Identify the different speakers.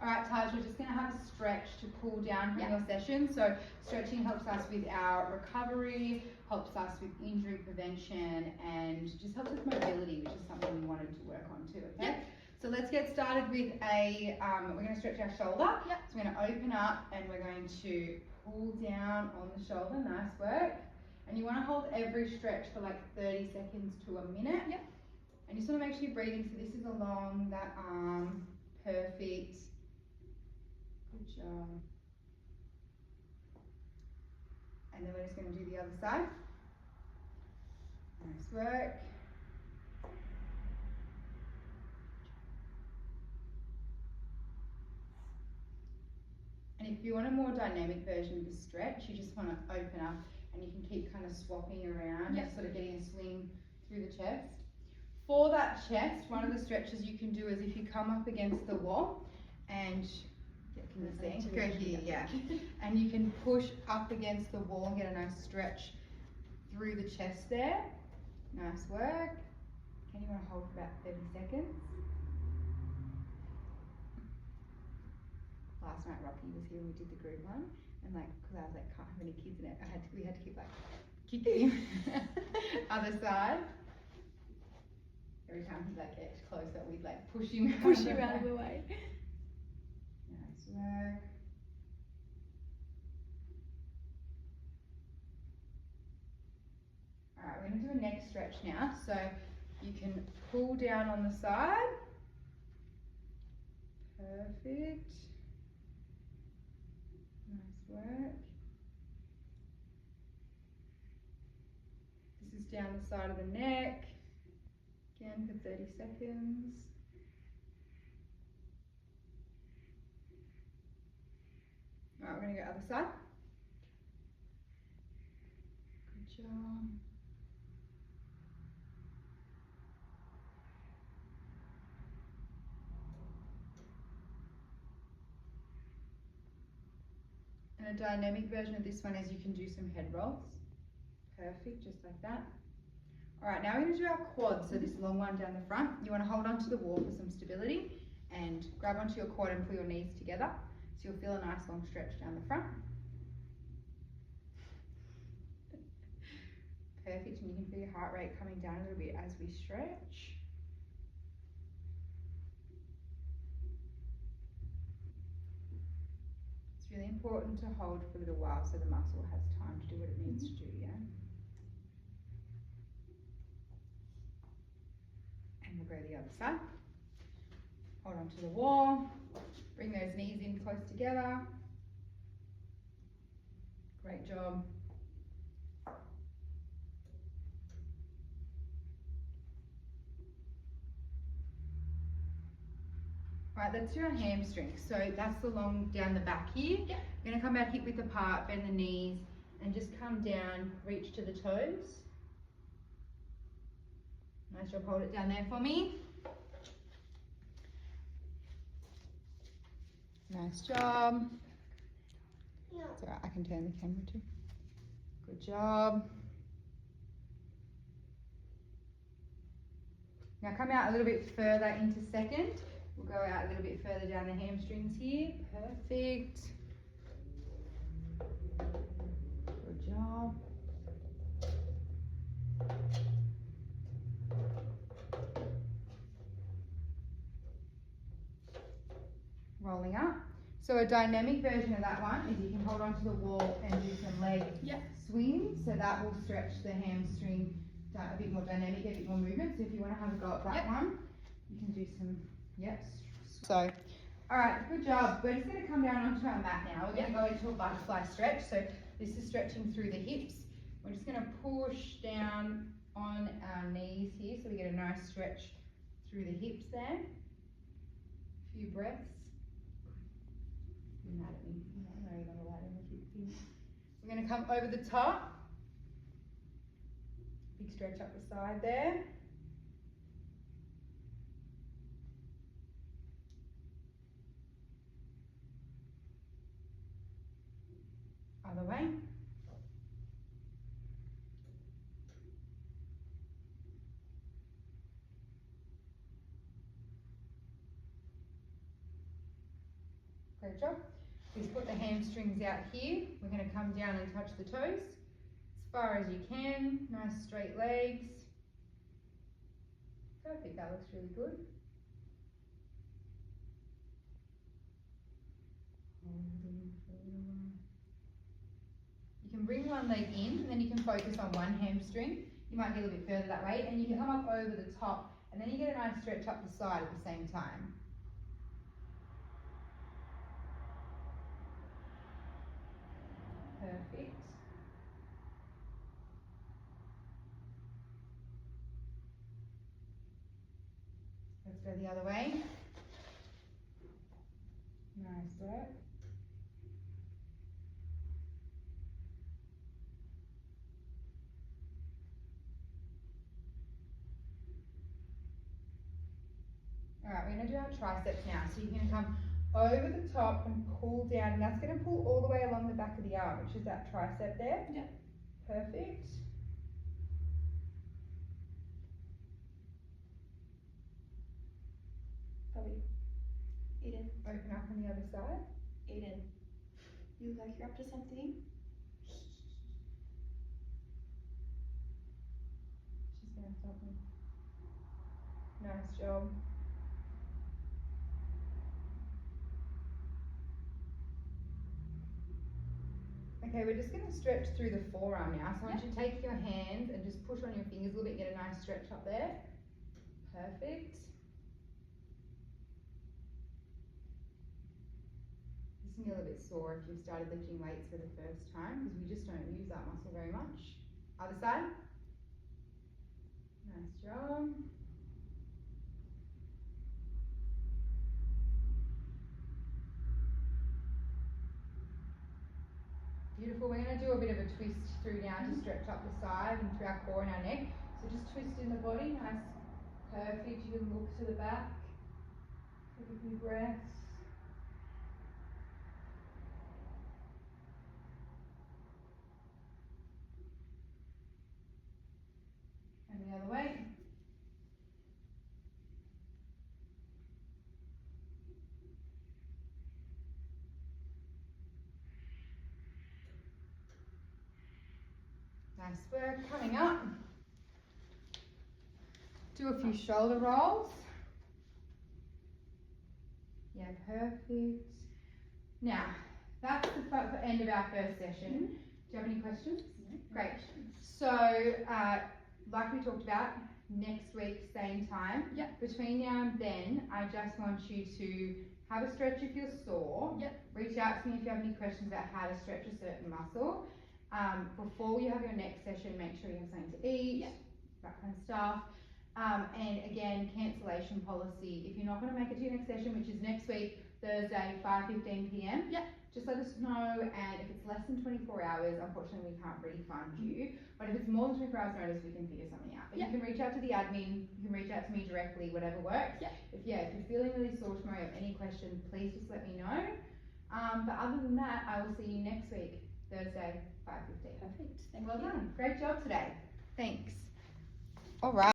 Speaker 1: All right, Taj, we're just going to have a stretch to cool down from your session. So stretching helps us with our recovery, helps us with injury prevention, and just helps with mobility, which is something we wanted to work on too, okay?
Speaker 2: Yep.
Speaker 1: So let's get started with we're going to stretch our shoulder.
Speaker 2: Yep.
Speaker 1: So we're going to open up and we're going to pull down on the shoulder. Nice work. And you want to hold every stretch for like 30 seconds to a minute.
Speaker 2: Yep.
Speaker 1: And you just want to make sure you're breathing. So this is along that arm. Perfect. Good job. And then we're just going to do the other side. Nice work. And if you want a more dynamic version of the stretch, you just want to open up and you can keep kind of swapping around, just sort of getting a swing through the chest. For that chest, one of the stretches you can do is if you come up against the wall and go here, yeah. And you can push up against the wall and get a nice stretch through the chest there. Nice work. And you want to hold for about 30 seconds. Last night Rocky was here and we did the group one, and like, because I was like, can't have any kids in it, we had to keep like kicking him. Other side. Every time he like gets closer, we'd like push him
Speaker 2: out of the way.
Speaker 1: Nice work. Alright, we're going to do a neck stretch now. So you can pull down on the side. Perfect. Nice work. This is down the side of the neck. Again for 30 seconds. Alright, we're going to go other side. Good job. And a dynamic version of this one is you can do some head rolls. Perfect, just like that. All right, now we're going to do our quads. So this long one down the front. You want to hold onto the wall for some stability and grab onto your quad and pull your knees together. So you'll feel a nice long stretch down the front. Perfect, and you can feel your heart rate coming down a little bit as we stretch. It's really important to hold for a little while so the muscle has time to do what it needs to do, yeah? And we'll go the other side. Hold onto the wall. Bring those knees in close together. Great job. Right, let's do our hamstrings. So that's the long down the back here.
Speaker 2: Yep.
Speaker 1: We're going to come out hip width apart, bend the knees, and just come down, reach to the toes. Nice job, hold it down there for me. Nice job. It's alright, I can turn the camera too. Good job. Now come out a little bit further into second. We'll go out a little bit further down the hamstrings here. Perfect. Good job. Rolling up. So a dynamic version of that one is you can hold onto the wall and do some leg swings. So that will stretch the hamstring a bit more dynamic, a bit more movement. So if you want to have a go at that one, you can do some, So, all right, good job. We're just going to come down onto our mat now. We're going to go into a butterfly stretch. So this is stretching through the hips. We're just going to push down on our knees here so we get a nice stretch through the hips there. A few breaths. You're mad at me. I know you're not allowed in the hip thing. We're going to come over the top. Big stretch up the side there. Other way. Great job. Just put the hamstrings out here. We're going to come down and touch the toes as far as you can. Nice straight legs. Perfect, that looks really good. You can bring one leg in and then you can focus on one hamstring. You might get a little bit further that way and you can come up over the top and then you get a nice stretch up the side at the same time. Perfect. Let's go the other way. Nice work. Alright, we're going to do our triceps now. So you're going to come over the top and pull down, and that's going to pull all the way along the back of the arm, which is that tricep there.
Speaker 2: Yep.
Speaker 1: Perfect.
Speaker 2: Probably. Aiden.
Speaker 1: Open up on the other side.
Speaker 2: Aiden. You look like you're up to something.
Speaker 1: She's found something. Nice job. Okay, we're just going to stretch through the forearm now. So I want you to take your hands and just push on your fingers a little bit, get a nice stretch up there. Perfect. This can be a little bit sore if you've started lifting weights for the first time because we just don't use that muscle very much. Other side. Nice job. Beautiful. We're going to do a bit of a twist through now to stretch up the side and through our core and our neck. So just twist in the body. Nice. Perfect. You can look to the back. Take a few breaths. And the other way. Nice work. Coming up. Do a few shoulder rolls. Yeah, perfect. Now, that's the end of our first session. Do you have any questions?
Speaker 2: No.
Speaker 1: Great. So, like we talked about, next week, same time.
Speaker 2: Yep.
Speaker 1: Between now and then, I just want you to have a stretch if you're sore.
Speaker 2: Yep.
Speaker 1: Reach out to me if you have any questions about how to stretch a certain muscle. Before you have your next session, make sure you have something to eat, that kind of stuff. And again, cancellation policy. If you're not going to make it to your next session, which is next week, Thursday, 5:15 p.m. Just let us know, and if it's less than 24 hours, unfortunately we can't refund you. But if it's more than 24 hours notice, we can figure something out. But you can reach out to the admin, you can reach out to me directly, whatever works. If you're feeling really sore tomorrow, or have any questions, please just let me know. But other than that, I will see you next week, Thursday, 5:15.
Speaker 2: Perfect. Thank
Speaker 1: Well
Speaker 2: you.
Speaker 1: done. Great job today. Thanks. All right.